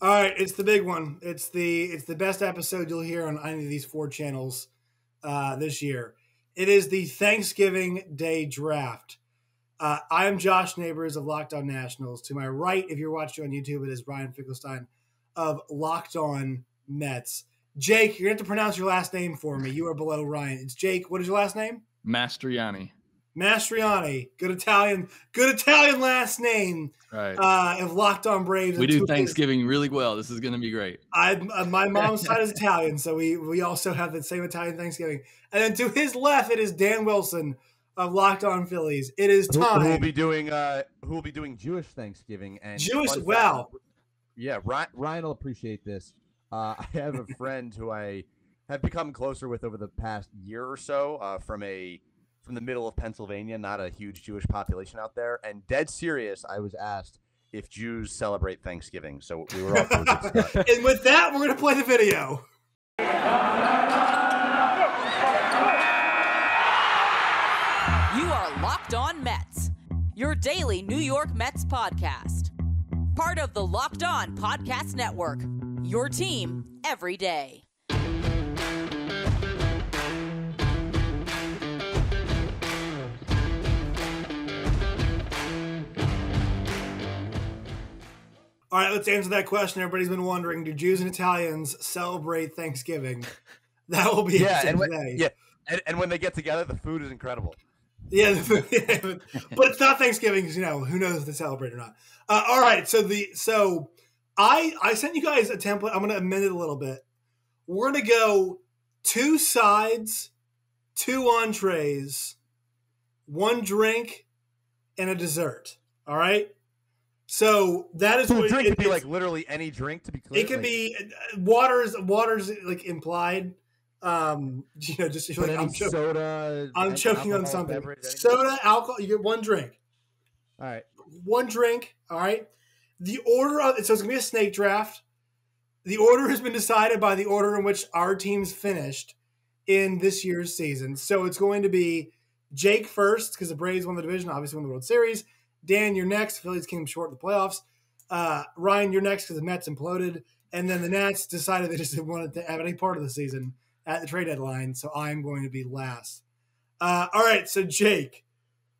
All right, it's the big one. It's the best episode you'll hear on any of these 4 channels this year. It is the Thanksgiving Day Draft. I am Josh Neighbors of Locked On Nationals. To my right, if you're watching on YouTube, it is Ryan Finkelstein of Locked On Mets. Jake, you're going to have to pronounce your last name for me. You are below Ryan. It's Jake. What is your last name? Mastriani. Mastriani. Good Italian last name. Right. Of Locked On Braves. We do Thanksgiving really well. This is going to be great. My mom's side is Italian, so we also have the same Italian Thanksgiving. And then to his left, it is Dan Wilson of Locked On Phillies. It is time. Who will be doing Jewish Thanksgiving and Jewish? Wow. Yeah, Ryan will appreciate this. I have a friend who I have become closer with over the past year or so from the middle of Pennsylvania, not a huge Jewish population out there. And dead serious, I was asked if Jews celebrate Thanksgiving. So we were off to a good start. And with that, we're going to play the video. You are Locked On Mets, your daily New York Mets podcast. Part of the Locked On Podcast Network, your team every day. All right, let's answer that question. Everybody's been wondering, do Jews and Italians celebrate Thanksgiving? That will be today. And when they get together, the food is incredible. Yeah, but it's not Thanksgiving because, who knows if they celebrate or not. All right, so I sent you guys a template. I'm going to amend it a little bit. We're going to go 2 sides, 2 entrees, 1 drink, and a dessert. All right? So that is so what drink could be like literally any drink, to be clear. It could be water's like implied. Just like I'm soda. I'm choking on something. Soda, alcohol. You get 1 drink. All right, 1 drink. All right. The order of so it's gonna be a snake draft. The order has been decided by the order in which our teams finished in this year's season. So it's going to be Jake first because the Braves won the division, obviously won the World Series. Dan, you're next. Phillies came short in the playoffs. Ryan, you're next because the Mets imploded. And then the Nats decided they just didn't want to have any part of the season at the trade deadline. So I'm going to be last. All right. So, Jake,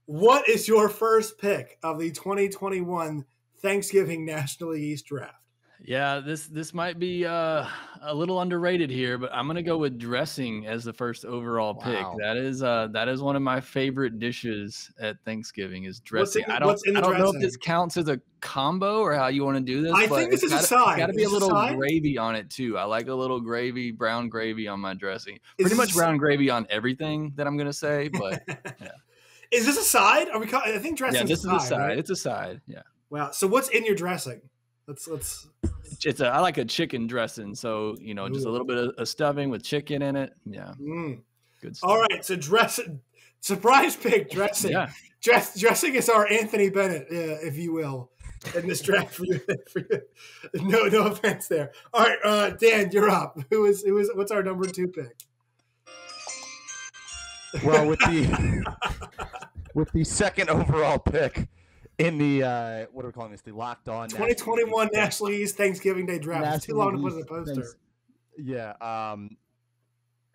what is your first pick of the 2021 Thanksgiving National League East Draft? Yeah, this might be a little underrated here, but I'm gonna go with dressing as the first overall pick. That is one of my favorite dishes at Thanksgiving is dressing. I don't know if this counts as a combo or how you want to do this. I think this is a side. It's got to be a little gravy on it too. I like a little gravy, brown gravy on my dressing. Pretty much brown gravy on everything that I'm gonna say. But yeah. Is this a side? Are we? I think dressing. Yeah, this is a side. Right? It's a side. Yeah. Wow. So what's in your dressing? Let's. I like a chicken dressing, so just a little bit of stuffing with chicken in it. Yeah, good stuff. All right, so surprise pick dressing. Yeah. Dressing is our Anthony Bennett, if you will, in this draft for you. No offense there. All right, Dan, you're up. What's our number 2 pick? Well, with the second overall pick. In the, what are we calling this? The Locked On 2021 National League Thanksgiving Day Draft. It's too long to put in the poster. Yeah.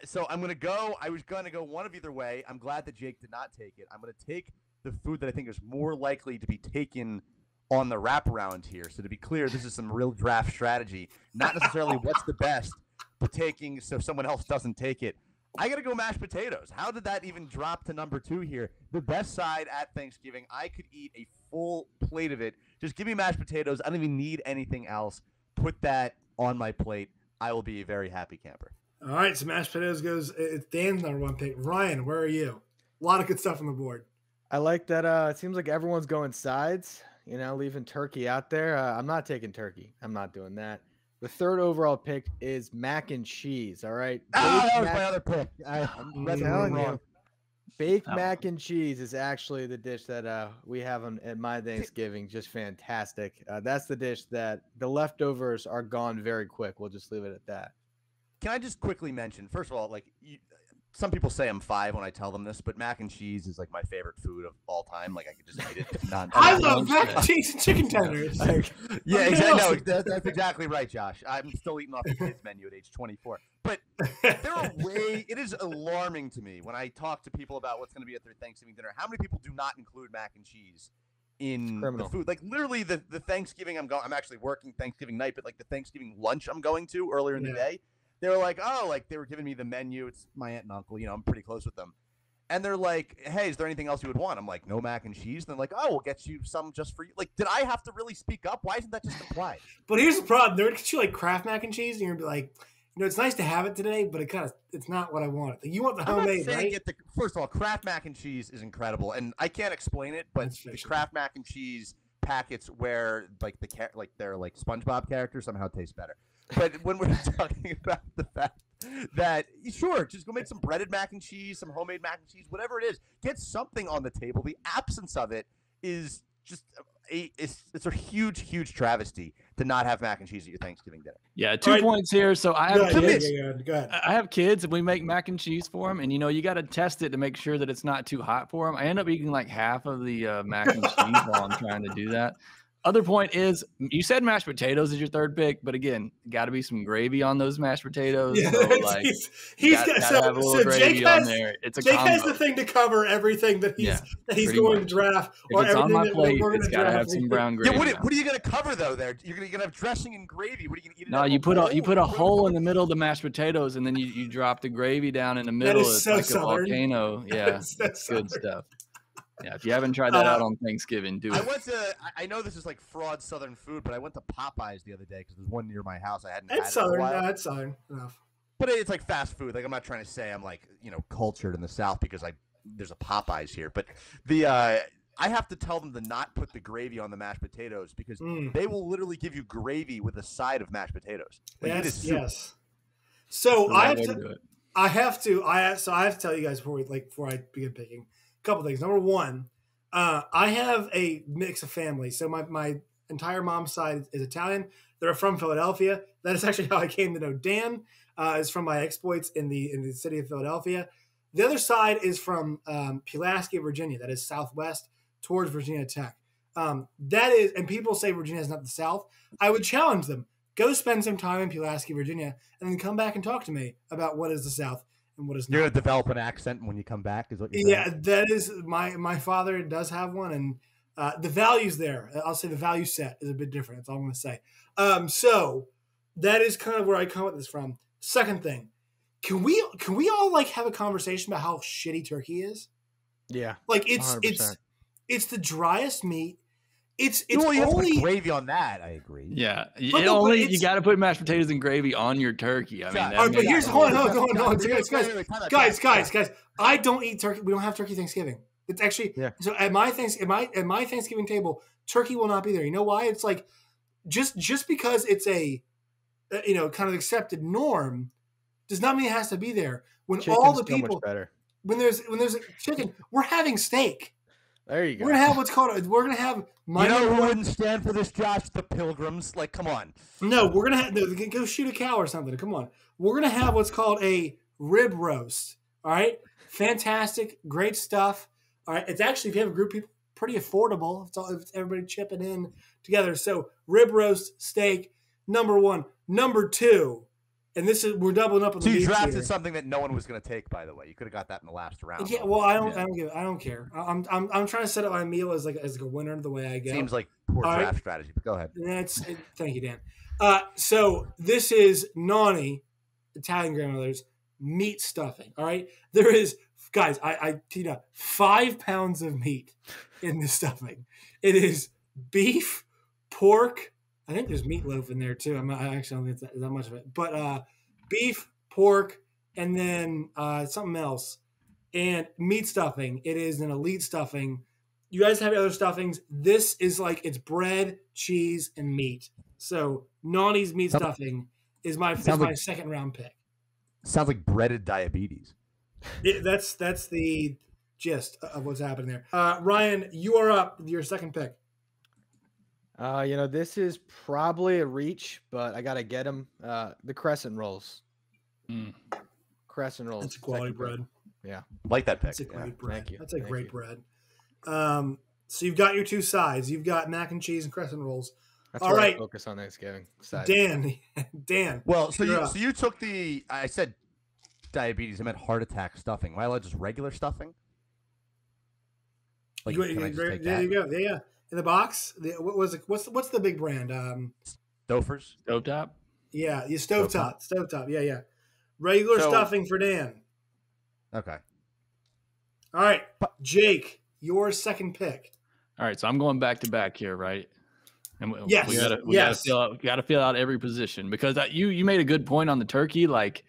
So I was going to go one of either way. I'm glad that Jake did not take it. I'm going to take the food that I think is more likely to be taken on the wraparound here. So to be clear, this is some real draft strategy. Not necessarily what's the best, but taking so someone else doesn't take it. I got to go mashed potatoes. How did that even drop to number 2 here? The best side at Thanksgiving. I could eat a full plate of it. Just give me mashed potatoes. I don't even need anything else. Put that on my plate. I will be a very happy camper. All right, so mashed potatoes goes. It's Dan's number 1 pick. Ryan, where are you? A lot of good stuff on the board. I like that. It seems like everyone's going sides. Leaving turkey out there. I'm not taking turkey. I'm not doing that. The 3rd overall pick is mac and cheese. All right. That was my other pick. I'm telling you. Baked mac and cheese is actually the dish that we have at my Thanksgiving. Just fantastic. That's the dish that the leftovers are gone very quick. We'll just leave it at that. Can I just quickly mention, first of all, some people say I'm 5 when I tell them this, but mac and cheese is like my favorite food of all time. Like I could just eat it. I love mac and cheese and chicken tenders. Yeah, exactly. No, that's exactly right, Josh. I'm still eating off the kids menu at age 24. But it is alarming to me when I talk to people about what's going to be at their Thanksgiving dinner. How many people do not include mac and cheese in the food? Like literally the Thanksgiving I'm actually working Thanksgiving night, but like the Thanksgiving lunch I'm going to earlier in the day. They were like, oh, like they were giving me the menu. It's my aunt and uncle, I'm pretty close with them. And they're like, hey, is there anything else you would want? I'm like, no mac and cheese. And they're like, oh, we'll get you some just for you. Like, did I have to really speak up? Why isn't that just implied? But here's the problem. They're going to get you like Kraft mac and cheese, and you're going to be like, it's nice to have it today, but it's not what I want. Like, you want the homemade, right? First of all, Kraft mac and cheese is incredible. And I can't explain it, but the Kraft mac and cheese packets where like they're like SpongeBob characters somehow taste better. But when we're talking about the fact that, sure, just go make some breaded mac and cheese, some homemade mac and cheese, whatever it is, get something on the table. The absence of it is just it's a huge travesty to not have mac and cheese at your Thanksgiving dinner. Yeah, 2 points here. So I have kids. Go ahead. I have kids, and we make mac and cheese for them. And you got to test it to make sure that it's not too hot for them. I end up eating like half of the mac and cheese while I'm trying to do that. Other point is, you said mashed potatoes is your third pick, but again, got to be some gravy on those mashed potatoes. Yeah, so like, he's got to have a little gravy on there. It's a Jake combo. has the thing to cover everything that he's going to draft. If it's on my plate, it's got to have some brown gravy. Yeah, what are you going to cover though? There, you're going to have dressing and gravy. What are you going to eat? No, you put a hole in the middle of the mashed potatoes, and then you drop the gravy down in the middle. That is so like southern. A volcano. Yeah, it's good stuff. Yeah, if you haven't tried that out on Thanksgiving, do it. I know this is like fraud Southern food, but I went to Popeyes the other day because there's one near my house. I hadn't had it Southern. in a while. No, it's Southern enough. But it's like fast food. Like I'm not trying to say I'm like cultured in the South because there's a Popeyes here. But I have to tell them to not put the gravy on the mashed potatoes because they will literally give you gravy with a side of mashed potatoes. Like, yes. So I have to tell you guys before I begin picking. Couple things. Number one, I have a mix of family. So my entire mom's side is Italian. They're from Philadelphia. That is actually how I came to know Dan. Is from my exploits in the city of Philadelphia. The other side is from Pulaski, Virginia. That is southwest towards Virginia Tech. That is, and people say Virginia is not the South. I would challenge them. Go spend some time in Pulaski, Virginia, and then come back and talk to me about what is the South. And what is you're going to develop an accent when you come back, is what you're saying? Yeah, that is my father does have one, and the values there. I'll say the value set is a bit different. That's all I'm going to say. So that is kind of where I come with this from. Second thing, can we all like have a conversation about how shitty turkey is? Yeah, like 100%. It's the driest meat. It's you only have to put gravy on that. I agree. Yeah, you got to put mashed potatoes and gravy on your turkey. I mean, but here's hold on, guys. I don't eat turkey. We don't have turkey Thanksgiving. It's actually so at my Thanksgiving table, turkey will not be there. You know why? It's like just because it's a kind of accepted norm does not mean it has to be there. When Chicken's all the so people much better. when there's a chicken, we're having steak. There you go. We're gonna have we're gonna have. Who wouldn't stand for this, Josh? The Pilgrims. Like, come on. No, we're gonna have go shoot a cow or something. Come on. We're gonna have what's called a rib roast. All right, fantastic, great stuff. All right, it's actually if you have a group of people, pretty affordable. It's everybody chipping in together. So rib roast, steak, number one. Number two, and we're doubling up on the meats. So you drafted here. something that no one was going to take, by the way. You could have got that in the last round. Yeah, well, I don't care. I'm trying to set up my meal as like a winner the way I go. Seems like poor draft strategy, but go ahead. Thank you, Dan. So this is Nani, Italian grandmother's meat stuffing. All right, there is, guys. I 5 pounds of meat in this stuffing. It is beef, pork. I think there's meatloaf in there too. I actually don't think it's that much of it, but beef, pork, and then something else, and meat stuffing. It is an elite stuffing. You guys have other stuffings. This is like it's bread, cheese, and meat. So Nani's meat stuffing is my second round pick. Sounds like breaded diabetes. That's the gist of what's happening there. Ryan, you are up with your second pick. This is probably a reach, but I gotta get them. The crescent rolls. crescent rolls. That's a quality second pick. bread. Yeah. Like that pick. That's a great bread. Thank you. That's a Thank great you. bread. So you've got your two sides. You've got mac and cheese and crescent rolls. That's All where right. I focus on Thanksgiving. Side. Dan. Well, so you're up. you took the I said diabetes. I meant heart attack stuffing. Am I allowed just regular stuffing? Like, can I just take there that? you go. Yeah. In the box. What was it? What's the big brand? Stouffer's? Stovetop. Yeah, you stovetop. Yeah. Regular stuffing for Dan. Okay. All right, Jake, your second pick. All right, so I'm going back to back here, right? And we Yes. gotta fill out every position because you made a good point on the turkey. Like,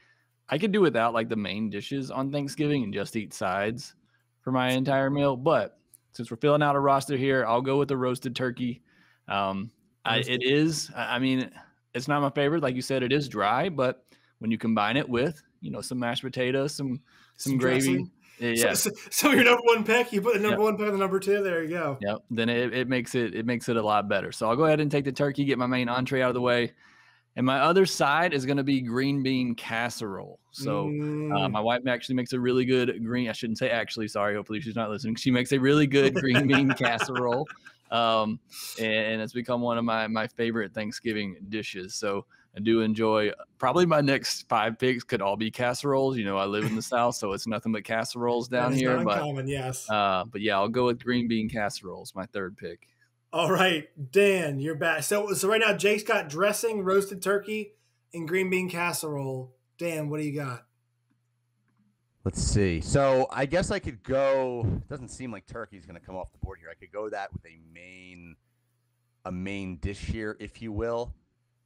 I could do without like the main dishes on Thanksgiving and just eat sides for my entire meal. But since we're filling out a roster here, I'll go with the roasted turkey. I mean, it's not my favorite. Like you said, it is dry, but when you combine it with, some mashed potatoes, some gravy. Yeah. So your number one pick, you put the number one pick on the number two. There you go. Yep. Then it makes it a lot better. So I'll go ahead and take the turkey, get my main entree out of the way. And my other side is going to be green bean casserole. So my wife actually makes a really good I shouldn't say actually, sorry. Hopefully she's not listening. She makes a really good green bean casserole. And it's become one of my favorite Thanksgiving dishes. So I do enjoy probably my next 5 picks could all be casseroles. I live in the South, so it's nothing but casseroles down here. Not uncommon, yes. But yeah, I'll go with green bean casseroles, my third pick. All right, Dan, you're back. So right now, Jake's got dressing, roasted turkey, and green bean casserole. Dan, what do you got? Let's see. So I guess I could go. It doesn't seem like turkey's going to come off the board here. I could go that with a main dish here, if you will.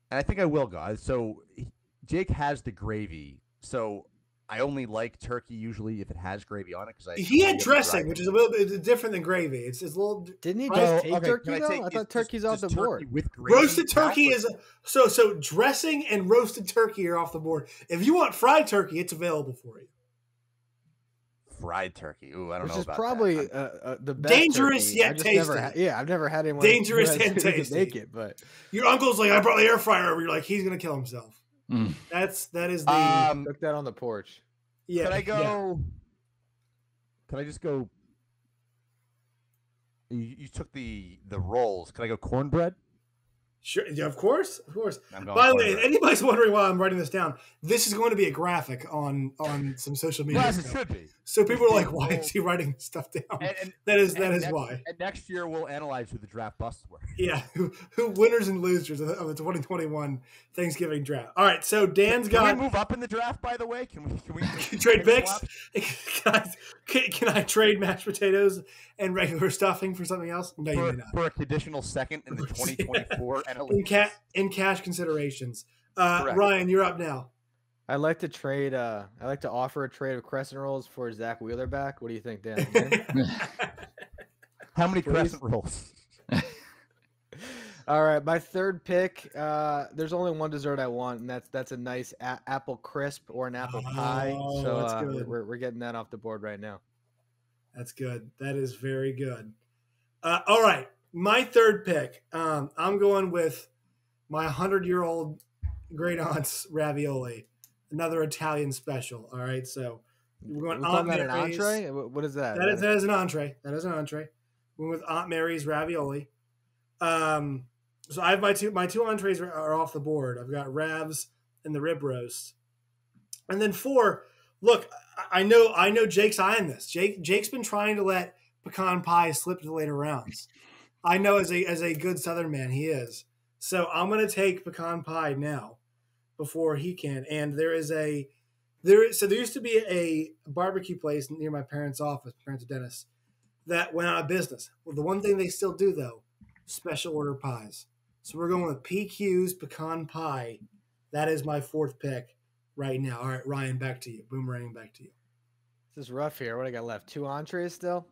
And I think I will go. So Jake has the gravy. So I only like turkey usually if it has gravy on it because he had dressing, which is a little bit different than gravy. It's a little. Didn't he just take turkey though? I thought turkey's off the board. With gravy roasted turkey is so dressing and roasted turkey are off the board. If you want fried turkey, it's available for you. Fried turkey. Ooh, I don't know about that. Which is probably the best dangerous turkey. yet tasty. I've never had anyone dangerous and tasty. Make it, but your uncle's like, I brought the air fryer over. You're like, he's gonna kill himself. That is the cook that on the porch. Yeah. Can I go? Yeah. Can I just go? You took the rolls. Can I go cornbread? Sure, yeah, of course. By the way, if anybody's wondering why I'm writing this down, this is going to be a graphic on some social media. Yes, it should be. So people are like, "Why is he writing this stuff down?" That is why. And next year we'll analyze who the draft busts were. Yeah, who winners and losers of the 2021 Thanksgiving draft. All right, so Dan's got. Can we move up in the draft? By the way, can we trade picks? Can I trade mashed potatoes and regular stuffing for something else? No, you may not. For a conditional second in the 2024 analytics. In cash considerations. Ryan, you're up now. I like to trade. I like to offer a trade of crescent rolls for Zach Wheeler back. What do you think, Dan? How many crescent rolls? All right, my third pick. There's only one dessert I want, and that's a nice apple crisp or an apple pie. So that's good. We're getting that off the board right now. That's good. That is very good. All right, my third pick. I'm going with my 100-year-old great aunt's ravioli, another Italian special. All right, so we're going Aunt Mary's. An entree? What is that? That is an entree. We're with Aunt Mary's ravioli. So I have my two entrees are off the board. I've got ravs and the rib roast, and then 4. Look, I know Jake's eyeing this. Jake's been trying to let pecan pie slip to the later rounds. I know as a good Southern man he is. So I'm going to take pecan pie now before he can. And there used to be a barbecue place near my parents' office, parents' dentist, that went out of business. Well, the one thing they still do though, special order pies. So we're going with PQ's pecan pie. That is my 4th pick right now. All right, Ryan, back to you. Boomerang, back to you. This is rough here. What I got left? 2 entrees still?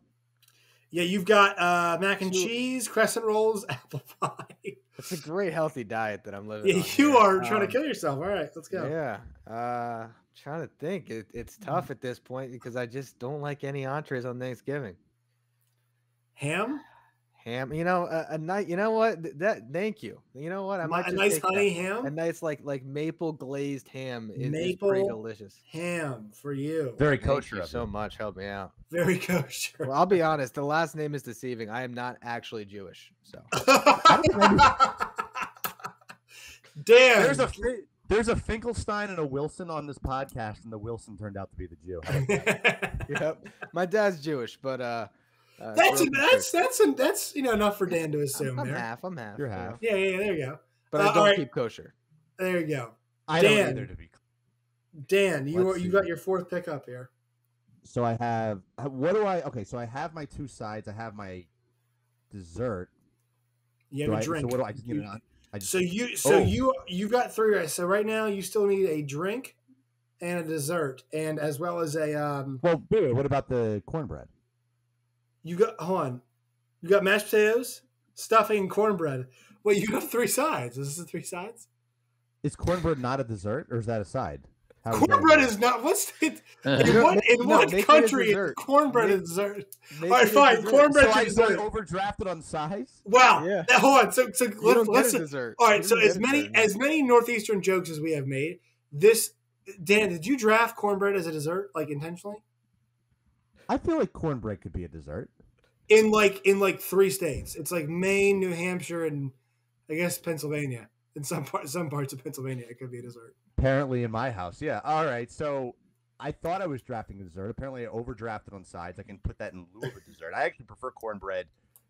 Yeah, you've got mac and cheese, crescent rolls, apple pie. It's a great healthy diet that I'm living on. You are trying to kill yourself. All right, let's go. Yeah. Trying to think. It's tough at this point because I just don't like any entrees on Thanksgiving. Ham? ham. You know, a nice. You know what? Thank you. You know what? I might A just nice take honey that. ham. A nice like maple glazed ham is pretty Maple delicious. ham for you. Very Thank kosher you of so you. much. Help me out. Very kosher. Well, I'll be honest. The last name is deceiving. I am not actually Jewish. So Dan. There's a Finkelstein and a Wilson on this podcast, and the Wilson turned out to be the Jew. yep. My dad's Jewish, but that's enough for Dan to assume. I'm there. half. I'm half. You're half. Yeah, there you go. But I don't keep kosher. There you go. I Dan, don't either, to be clear. Dan, you got your fourth pick up here. So I have so I have my two sides. I have my dessert. You have a drink. So what do I just need you got three right. So right now you still need a drink and a dessert, and as well as a Well, wait, what about the cornbread? You got mashed potatoes, stuffing, and cornbread. Wait, you have three sides. Is this the three sides? Is cornbread not a dessert, or is that a side? Cornbread is not. What's it? In what country is cornbread a dessert? All right, fine. Cornbread is dessert. So I overdrafted on size. Wow. Yeah. Hold on. So let's dessert. All right. So as many northeastern jokes as we have made, Dan, did you draft cornbread as a dessert, like intentionally? I feel like cornbread could be a dessert. In three states, it's like Maine, New Hampshire, and I guess Pennsylvania. In some parts of Pennsylvania, it could be a dessert. Apparently, in my house, yeah. All right, so I thought I was drafting a dessert. Apparently, I overdrafted on sides. I can put that in lieu of a dessert. I actually prefer cornbread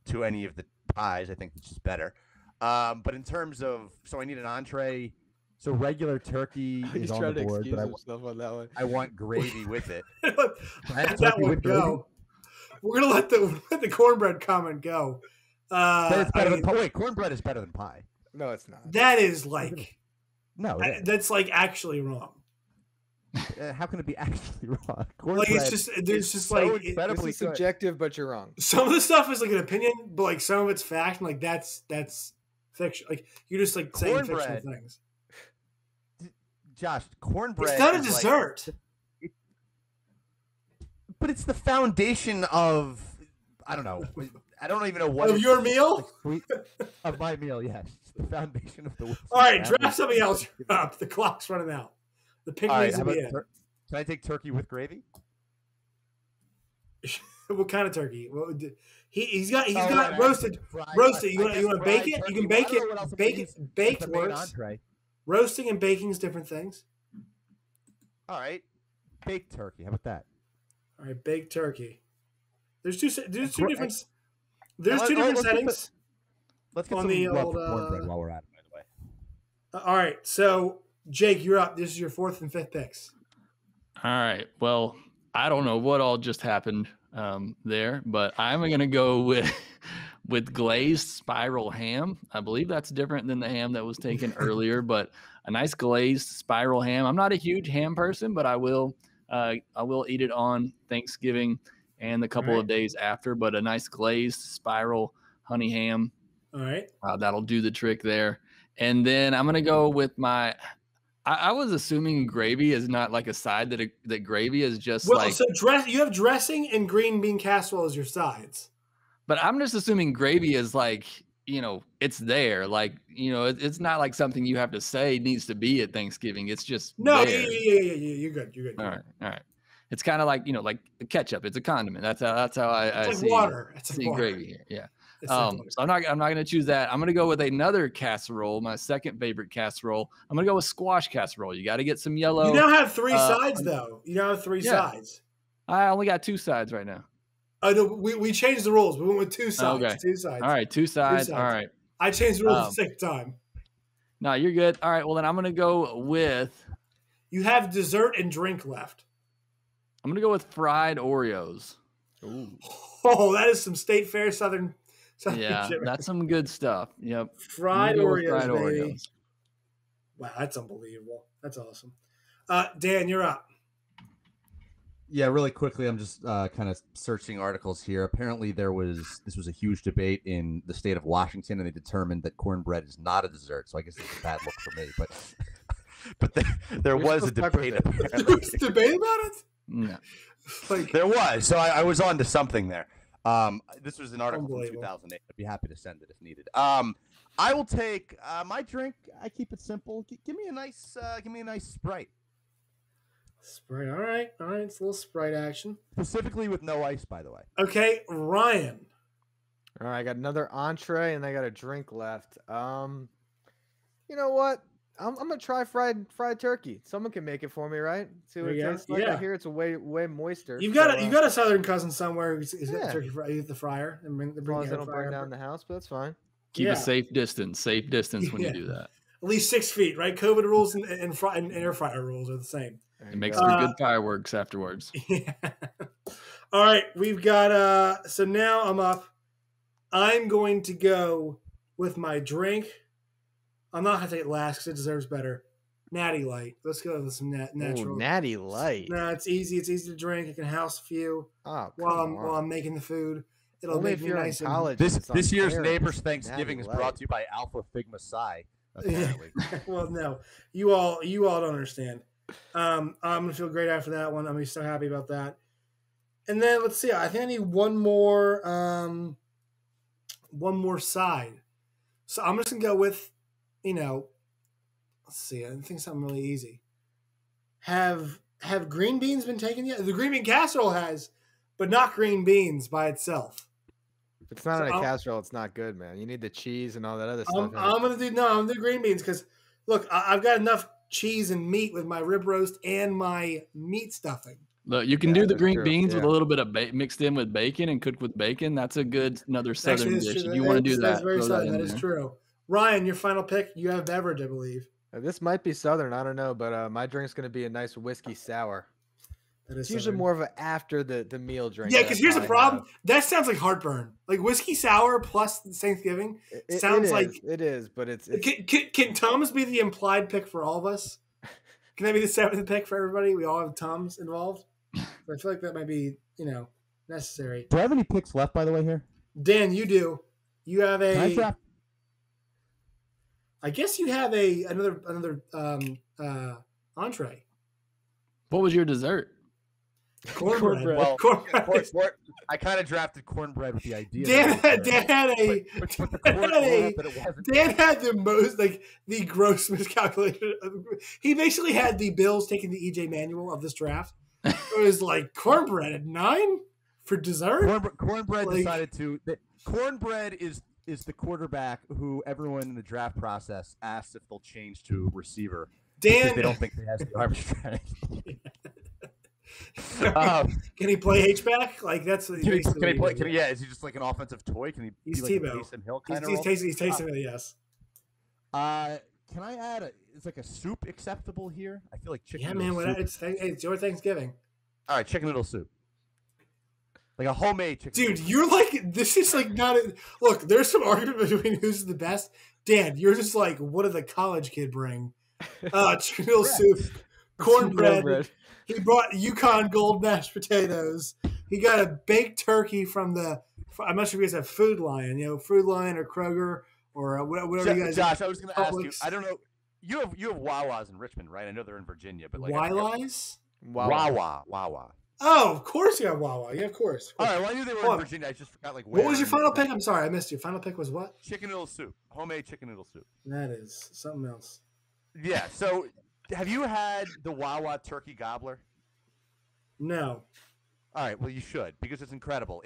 to any of the pies. I think it's just better. But in terms of, so I need an entree. So regular turkey is on the board, but I want gravy with it. That would go. We're gonna let the cornbread comment go. Cornbread is better than pie. No, it's not. That is like that's like actually wrong. How can it be actually wrong? Cornbread, like there's just like it's subjective, but you're wrong. Some of the stuff is like an opinion, but like some of it's fact. And like that's fiction. Like you're just like saying fictional things. Josh, cornbread. It's not a dessert. But it's the foundation of, I don't know. I don't even know what. Of your meal? Of my meal, yes. It's the foundation of the Wilson All right, family. draft something else up. The clock's running out. The pick needs to be in. Can I take turkey with gravy? What kind of turkey? Well, he's got roasted. Roasted. You want to bake it? You can bake it. Baked works. Roasting and baking is different things. All right, baked turkey. How about that? All right, baked turkey. There's two different settings. Let's get some love for cornbread while we're at it, by the way. All right, so Jake, you're up. This is your fourth and fifth picks. All right. Well, I don't know what all just happened there, but I'm going to go with glazed spiral ham. I believe that's different than the ham that was taken earlier, but a nice glazed spiral ham. I'm not a huge ham person, but I will eat it on Thanksgiving and the couple of days after, but a nice glazed spiral honey ham. All right. That'll do the trick there. And then I'm going to go with I was assuming gravy is not like a side, that gravy is just so you have dressing and green bean casserole as your sides. But I'm just assuming gravy is like, it's there. Like, it's not like something you have to say needs to be at Thanksgiving. It's just no, there. Yeah. You're good. All right. It's kind of like, like the ketchup. It's a condiment. That's how I see water. See gravy here. Yeah. So I'm not going to choose that. I'm going to go with another casserole, my second favorite casserole. I'm going to go with squash casserole. You got to get some yellow. You now have three sides, though. You now have three sides. I only got two sides right now. Oh, no, we changed the rules. We went with two sides. Okay. Two sides. All right, two sides. All right. I changed the rules the second time. No, you're good. All right, well, then I'm going to go with... You have dessert and drink left. I'm going to go with fried Oreos. Ooh. Oh, that is some State Fair Southern yeah, shit. That's some good stuff. Yep. Fried Oreos. Wow, that's unbelievable. That's awesome. Dan, you're up. Yeah, really quickly, I'm just kind of searching articles here. Apparently, this was a huge debate in the state of Washington, and they determined that cornbread is not a dessert. So I guess it's a bad look for me. But there was a debate. There was a debate about it? No. There was. So I was on to something there. This was an article from 2008. I'd be happy to send it if needed. I will take my drink. I keep it simple. Give me a nice Sprite. Sprite. All right. It's a little Sprite action. Specifically with no ice, by the way. Okay, Ryan. All right, I got another entree and I got a drink left. You know what? I'm gonna try fried turkey. Someone can make it for me, right? See what it tastes like. I hear it's way moister. You've got a southern cousin somewhere who's got the turkey with the fryer and bring as long as they don't burn down the house, but that's fine. Keep a safe distance when you do that. At least 6 feet, right? COVID rules and air fryer rules are the same. It makes for good fireworks afterwards. Yeah. All right, we've got so now I'm up. I'm going to go with my drink. I'm not going to take it last because it deserves better. Natty Light. Let's go with some natural. Ooh, Natty Light. No, it's easy. It's easy to drink. I can house a few while I'm making the food. It'll Only make if me you're nice. in college. This year's Neighbors Thanksgiving is brought to you by Alpha Figma Psi. Apparently. Well, no, you all don't understand. I'm gonna feel great after that one. I'm gonna be so happy about that. And then let's see. I think I need one more side. So I'm just gonna go with, let's see. I think something really easy. Have green beans been taken yet? The green bean casserole has, but not green beans by itself. If it's not in a casserole, it's not good, man. You need the cheese and all that other stuff. I'm gonna do green beans because look, I've got enough cheese and meat with my rib roast and my meat stuffing. Look, you can do the green beans with a little bit of mixed in with bacon and cooked with bacon. That's another southern dish. If you want to do that, that's very southern. That is true. Ryan, your final pick. You have beverage, I believe. This might be southern. I don't know, but my drink's going to be a nice whiskey sour. It's usually more of a after the meal drink. Yeah, because here's the problem. That sounds like heartburn. Like whiskey sour plus Thanksgiving sounds like it is, but it's Can Tums be the implied pick for all of us? Can that be the 7th pick for everybody? We all have Tums involved. I feel like that might be necessary. Do I have any picks left, by the way, here? Dan, you do. You have a. Can I draft? I guess you have another entree. What was your dessert? Cornbread. Well, I kind of drafted cornbread with the idea. Dan had the most the gross miscalculation. He basically had the Bills taking the EJ manual of this draft. It was like cornbread at 9 for dessert. Cornbread decided to. Cornbread is the quarterback who everyone in the draft process asks if they'll change to receiver. Dan, they don't think he has the arm strength. Can he play H-back? Like that's can he play? Is he just like an offensive toy? Can he? He's be like Tebow. a Taysom Hill kind of He's Taysom Hill, yes. Can I add is like a soup acceptable here? I feel like chicken. Yeah, man. It's your Thanksgiving. All right, chicken noodle soup. Like a homemade chicken. Dude, you're like, this is like not a, look, there's some argument between who's the best. Dan, you're just like, what did the college kid bring? Chicken noodle soup, cornbread. He brought Yukon Gold mashed potatoes. He got a baked turkey from I'm not sure if you guys have Food Lion, Food Lion or Kroger or whatever you guys. Josh, I was going to ask you, I don't know. You have Wawa's in Richmond, right? I know they're in Virginia, but like Wawa's? Wawa. Oh, of course you have Wawa. Yeah, of course. All right, well, I knew they were in Virginia. I just forgot where. What was your final pick? I'm sorry, I missed you. Final pick was what? Chicken noodle soup. Homemade chicken noodle soup. That is something else. Yeah, so have you had the Wawa turkey gobbler? No. All right, well, you should because it's incredible.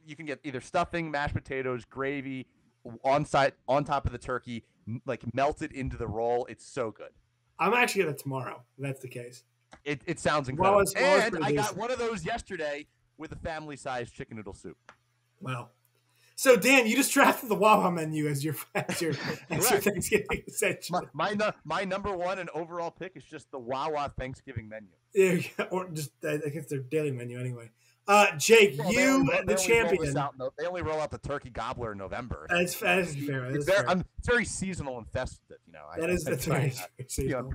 You can get either stuffing, mashed potatoes, gravy, on top of the turkey, like melted into the roll. It's so good. I'm actually going to tomorrow, if that's the case. It sounds incredible. Wawa's and I got one of those yesterday with a family-sized chicken noodle soup. Wow. So, Dan, you just drafted the Wawa menu as your Thanksgiving essentially. My number one and overall pick is just the Wawa Thanksgiving menu. Yeah, or just I guess their daily menu anyway. Jake, the champion. They only roll out the turkey gobbler in November. That's fair. It's very seasonal and festive, That's very seasonal.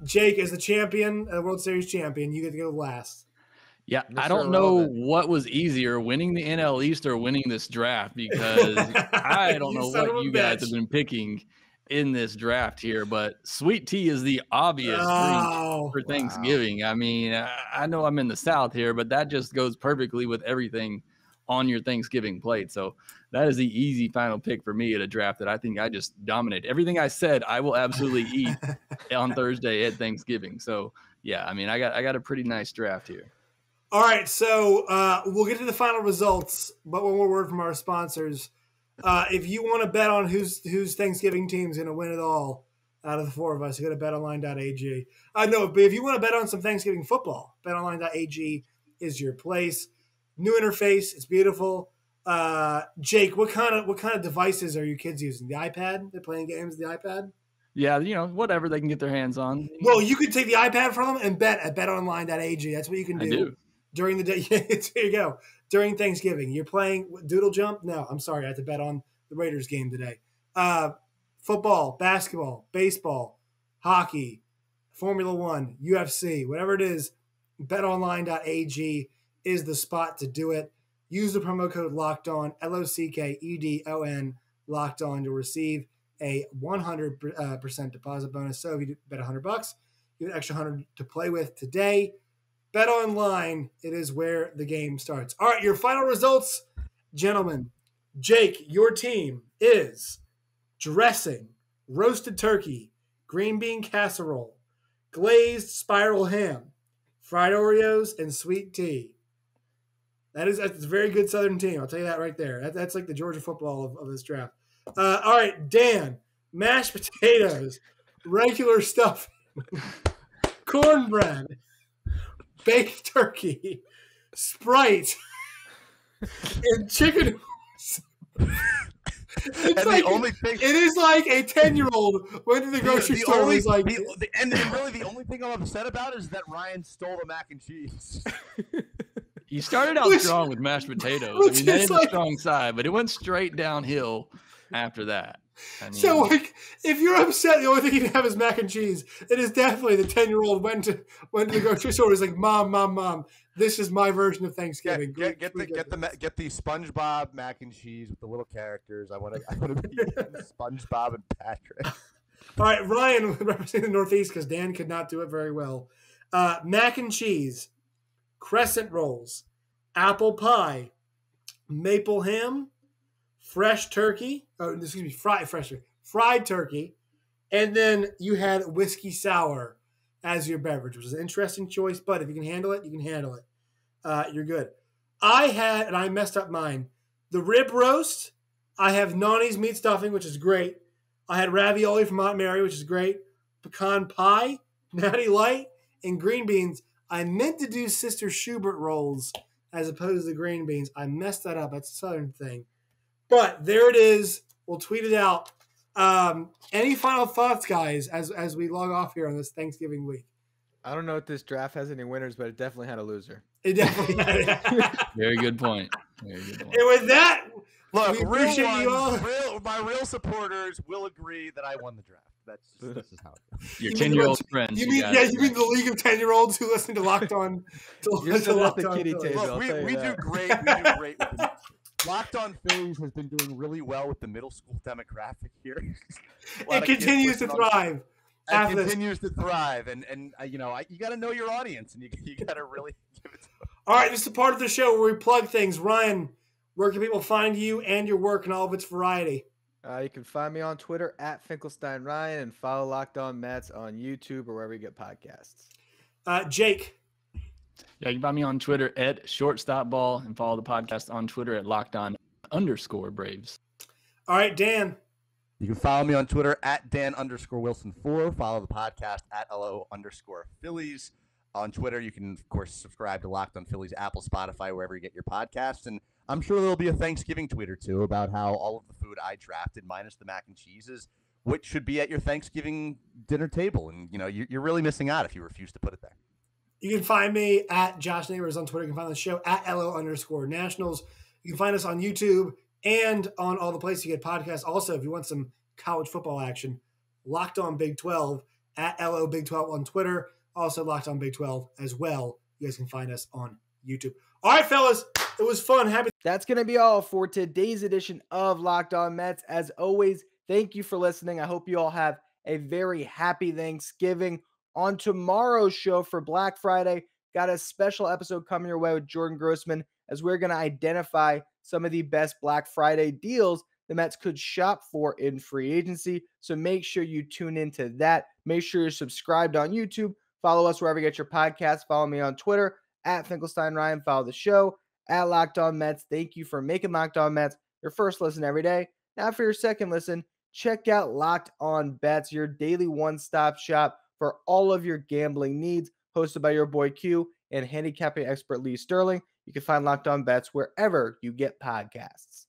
Jake, as the champion, World Series champion, you get to go last. Yeah, I don't know what was easier, winning the NL East or winning this draft, because I don't know what you guys have been picking. in this draft here, but sweet tea is the obvious drink for Thanksgiving. Wow. I mean, I know I'm in the South here, but that just goes perfectly with everything on your Thanksgiving plate. So that is the easy final pick for me at a draft that I think I just dominate. Everything I said, I will absolutely eat on Thursday at Thanksgiving. So yeah, I mean, I got a pretty nice draft here. All right, so we'll get to the final results, but one more word from our sponsors. If you want to bet on whose Thanksgiving team's going to win it all out of the four of us, you go to BetOnline.ag. No, but if you want to bet on some Thanksgiving football, BetOnline.ag is your place. New interface, it's beautiful. Jake, what kind of devices are your kids using? The iPad? They're playing games with the iPad? Yeah, whatever they can get their hands on. Well, you can take the iPad from them and bet at BetOnline.ag. That's what you can do. During the day. There you go. During Thanksgiving, you're playing Doodle Jump? No, I'm sorry. I had to bet on the Raiders game today. Football, basketball, baseball, hockey, Formula One, UFC, whatever it is, betonline.ag is the spot to do it. Use the promo code LOCKEDON, LOCKEDON, locked on. You'll receive a 100% deposit bonus. So if you bet $100, you get an extra 100 to play with today. Bet online, it is where the game starts. All right, your final results, gentlemen. Jake, your team is dressing, roasted turkey, green bean casserole, glazed spiral ham, fried Oreos, and sweet tea. That's a very good Southern team. I'll tell you that right there. That's like the Georgia football of this draft. All right, Dan, mashed potatoes, regular stuffing, cornbread, baked turkey, Sprite, and chicken. It's like, the only thing, it is like a 10-year-old went to the grocery store and was like... And really the only thing I'm upset about is that Ryan stole the mac and cheese. You started out strong with mashed potatoes. I mean, that is a strong side, but it went straight downhill after that. I mean, so, like, if you're upset, the only thing you can have is mac and cheese. It is definitely the 10-year-old went to the grocery store. Is like, mom, this is my version of Thanksgiving. Get the SpongeBob mac and cheese with the little characters. I want to be SpongeBob and Patrick. All right, Ryan representing the Northeast because Dan could not do it very well. Mac and cheese, crescent rolls, apple pie, maple ham, fresh turkey. Oh, excuse me, fried turkey, and then you had whiskey sour as your beverage, which is an interesting choice. But if you can handle it, you can handle it. You're good. I messed up mine. The rib roast. I have Nani's meat stuffing, which is great. I had ravioli from Aunt Mary, which is great. Pecan pie, Natty Light, and green beans. I meant to do Sister Schubert rolls as opposed to the green beans. I messed that up. That's a Southern thing. But there it is. We'll tweet it out. Any final thoughts, guys, as we log off here on this Thanksgiving week? I don't know if this draft has any winners, but it definitely had a loser. It definitely had. Very good point. Very good point. And with that, look, we appreciate you all. My real supporters will agree that I won the draft. This is how it goes. Your 10-year-old friends. You mean the league of 10-year-olds who listen to Locked On? You're still at the kitty table. Look, we do great. We do great. Locked On Phillies has been doing really well with the middle school demographic here. It continues to thrive. It continues to thrive, and you got to know your audience, and you got to really give it to them. All right, this is a part of the show where we plug things. Ryan, where can people find you and your work and all of its variety? You can find me on Twitter at FinkelsteinRyan and follow Locked On Mets on YouTube or wherever you get podcasts. Jake. Yeah, you can find me on Twitter at shortstopball and follow the podcast on Twitter at LockedOn_Braves. All right, Dan. You can follow me on Twitter at Dan_Wilson4. Follow the podcast at LO_Phillies. On Twitter, you can, of course, subscribe to Locked On Phillies, Apple, Spotify, wherever you get your podcasts. And I'm sure there'll be a Thanksgiving tweet or two about how all of the food I drafted, minus the mac and cheese, is what should be at your Thanksgiving dinner table. And, you're really missing out if you refuse to put it there. You can find me at Josh Neighbors on Twitter. You can find the show at LO_Nationals. You can find us on YouTube and on all the places you get podcasts. Also, if you want some college football action, Locked On Big 12 at LO Big 12 on Twitter. Also Locked On Big 12 as well. You guys can find us on YouTube. All right, fellas. It was fun. That's going to be all for today's edition of Locked On Mets. As always, Thank you for listening. I hope you all have a very happy Thanksgiving. On tomorrow's show for Black Friday, got a special episode coming your way with Jordan Grossman as we're going to identify some of the best Black Friday deals the Mets could shop for in free agency. So make sure you tune into that. Make sure you're subscribed on YouTube. Follow us wherever you get your podcasts. Follow me on Twitter at Finkelstein Ryan. Follow the show at Locked On Mets. Thank you for making Locked On Mets your first listen every day. Now for your second listen, check out Locked On Bets, your daily one-stop shop for all of your gambling needs, hosted by your boy Q and handicapping expert Lee Sterling. You can find Locked On Bets wherever you get podcasts.